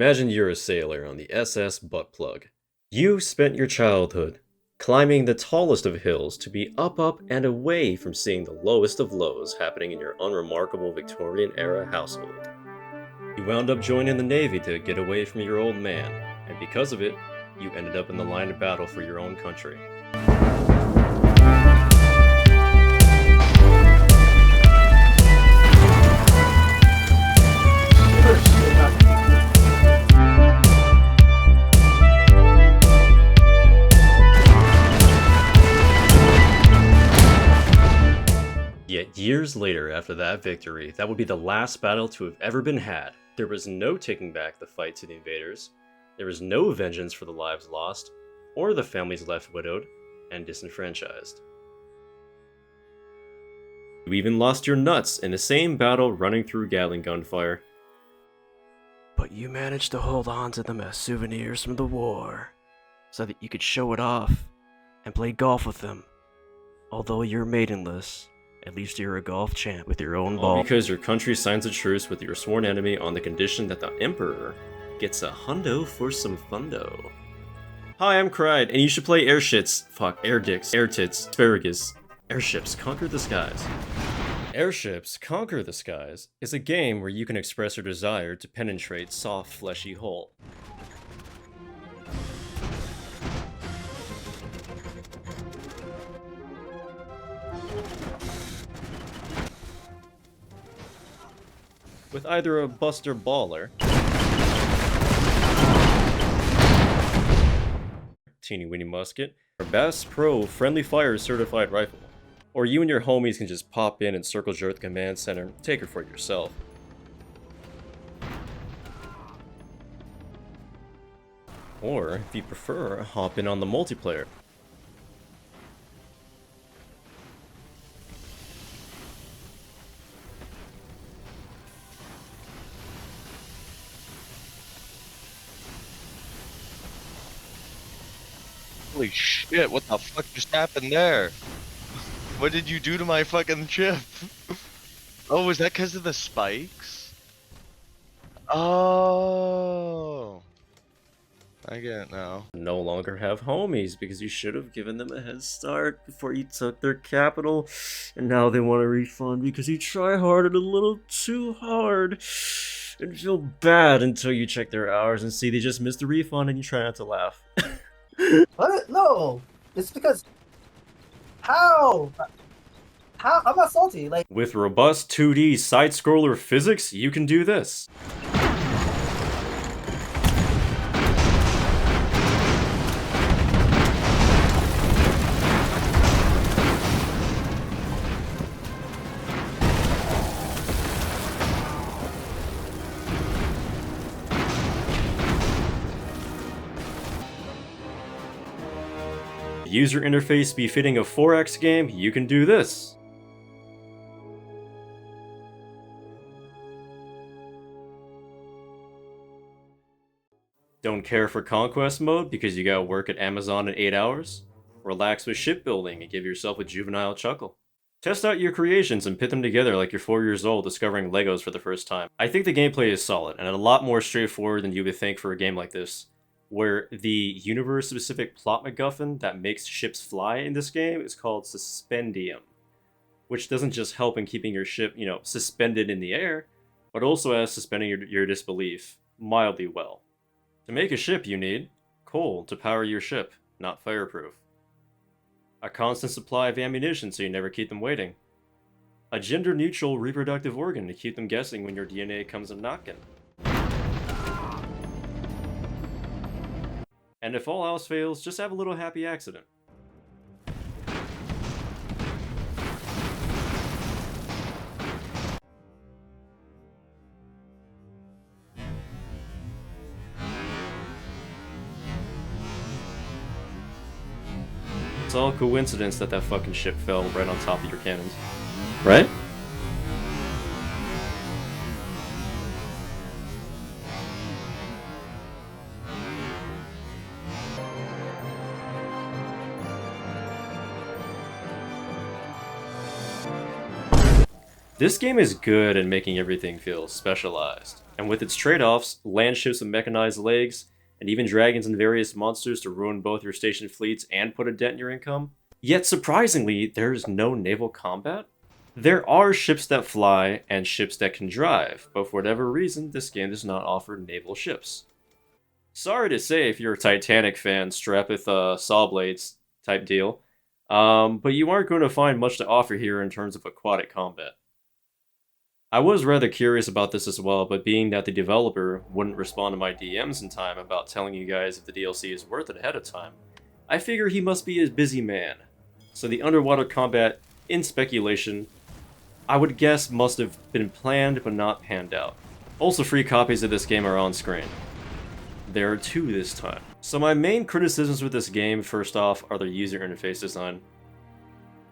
Imagine you're a sailor on the SS Buttplug. You spent your childhood climbing the tallest of hills to be up, and away from seeing the lowest of lows happening in your unremarkable Victorian era household. You wound up joining the Navy to get away from your old man, and because of it, you ended up in the line of battle for your own country. Yet years later after that victory, that would be the last battle to have ever been had. There was no taking back the fight to the invaders. There was no vengeance for the lives lost, or the families left widowed and disenfranchised. You even lost your nuts in the same battle running through Gatling gunfire. But you managed to hold on to them as souvenirs from the war, so that you could show it off and play golf with them. Although you're maidenless, at least you're a golf champ with your own ball. All because your country signs a truce with your sworn enemy on the condition that the Emperor gets a hundo for some fundo. Hi, I'm Cried, and you should play Airships. Fuck, Air Dicks, Air Tits, Asparagus. Airships Conquer the Skies. Airships Conquer the Skies is a game where you can express your desire to penetrate soft, fleshy hull. With either a Buster Baller, teeny weeny musket, or Bass Pro Friendly Fire certified rifle. Or you and your homies can just pop in and circle jerk the command center and take her for yourself. Or, if you prefer, hop in on the multiplayer. Holy shit, what the fuck just happened there? What did you do to my fucking ship? Oh, was that because of the spikes? Oh, I get it now. No longer have homies because you should have given them a head start before you took their capital, and now they want a refund because you try hard a little too hard and feel bad until you check their hours and see they just missed the refund and you try not to laugh. What? No, it's because how I'm not salty. Like, with robust 2D side-scroller physics, you can do this. User interface befitting a 4X game, you can do this. Don't care for conquest mode because you gotta work at Amazon in 8 hours? Relax with shipbuilding and give yourself a juvenile chuckle. Test out your creations and put them together like you're 4 years old discovering Legos for the first time. I think the gameplay is solid and a lot more straightforward than you would think for a game like this, where the universe-specific plot MacGuffin that makes ships fly in this game is called Suspendium, which doesn't just help in keeping your ship, suspended in the air, but also as suspending your disbelief mildly well. To make a ship, you need coal to power your ship, not fireproof. A constant supply of ammunition so you never keep them waiting. A gender-neutral reproductive organ to keep them guessing when your DNA comes a knockin'. And if all else fails, just have a little happy accident. It's all coincidence that fucking ship fell right on top of your cannons. Right? This game is good at making everything feel specialized, and with its trade-offs, land ships with mechanized legs, and even dragons and various monsters to ruin both your station fleets and put a dent in your income. Yet surprisingly, there's no naval combat. There are ships that fly and ships that can drive, but for whatever reason, this game does not offer naval ships. Sorry to say if you're a Titanic fan, strap with saw blades type deal, but you aren't going to find much to offer here in terms of aquatic combat. I was rather curious about this as well, but being that the developer wouldn't respond to my DMs in time about telling you guys if the DLC is worth it ahead of time, I figure he must be a busy man. So the underwater combat, in speculation, I would guess must have been planned but not panned out. Also, free copies of this game are on screen. There are 2 this time. So my main criticisms with this game, first off, are the user interface design.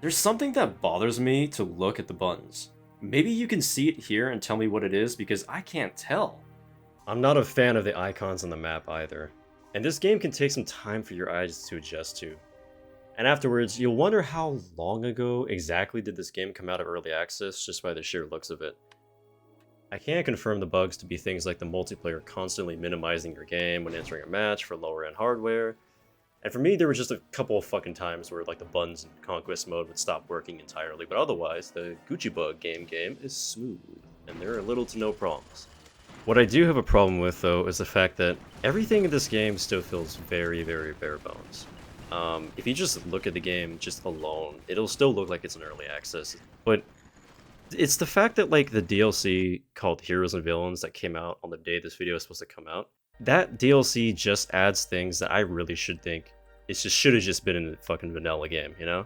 There's something that bothers me to look at the buttons. Maybe you can see it here and tell me what it is, because I can't tell. I'm not a fan of the icons on the map either, and this game can take some time for your eyes to adjust to. And afterwards, you'll wonder how long ago exactly did this game come out of early access just by the sheer looks of it. I can't confirm the bugs to be things like the multiplayer constantly minimizing your game when entering a match for lower end hardware. And for me, there were just a couple of fucking times where like the buttons in Conquest mode would stop working entirely, but otherwise, the Gucci Bug game is smooth, and there are little to no problems. What I do have a problem with, though, is the fact that everything in this game still feels very, very bare bones. If you just look at the game just alone, it'll still look like it's in early access, but it's the fact that like the DLC called Heroes and Villains that came out on the day this video is supposed to come out, that DLC just adds things that I really should think should have just been in the fucking vanilla game, you know?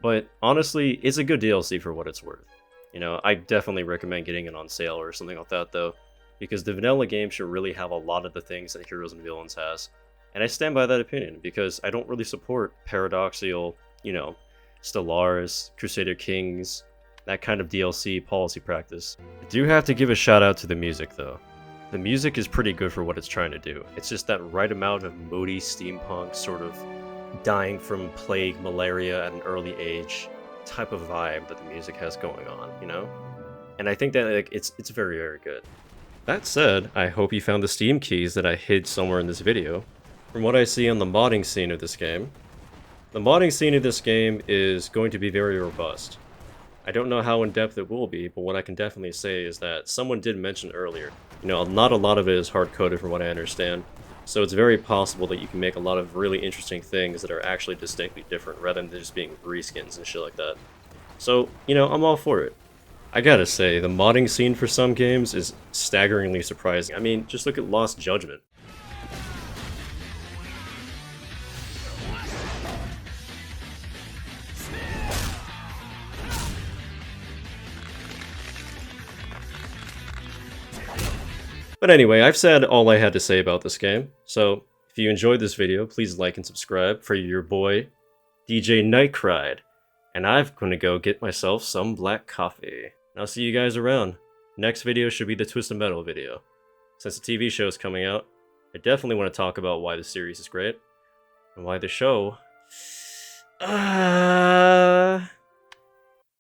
But honestly, it's a good DLC for what it's worth. You know, I definitely recommend getting it on sale or something like that though, because the vanilla game should really have a lot of the things that Heroes and Villains has. And I stand by that opinion, because I don't really support paradoxical, you know, Stellaris, Crusader Kings, that kind of DLC policy practice. I do have to give a shout out to the music though. The music is pretty good for what it's trying to do. It's just that right amount of moody steampunk, sort of dying from plague, malaria at an early age type of vibe that the music has going on, you know? And I think that like, it's very, very good. That said, I hope you found the Steam keys that I hid somewhere in this video. From what I see on the modding scene of this game, the modding scene of this game is going to be very robust. I don't know how in-depth it will be, but what I can definitely say is that someone did mention earlier, you know, not a lot of it is hard-coded from what I understand, so it's very possible that you can make a lot of really interesting things that are actually distinctly different rather than just being reskins and shit like that. So, you know, I'm all for it. I gotta say, the modding scene for some games is staggeringly surprising. I mean, just look at Lost Judgment. But anyway, I've said all I had to say about this game, so if you enjoyed this video, please like and subscribe for your boy, DJ Nightcried, and I'm gonna go get myself some black coffee. And I'll see you guys around. Next video should be the Twisted Metal video. Since the TV show is coming out, I definitely want to talk about why the series is great, and why the show...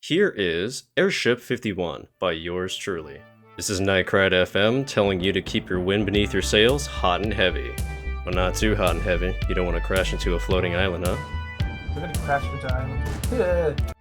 Here is Airship 51 by yours truly. This is Nightcried FM telling you to keep your wind beneath your sails hot and heavy. But not too hot and heavy. You don't want to crash into a floating island, huh? We're gonna crash into an island.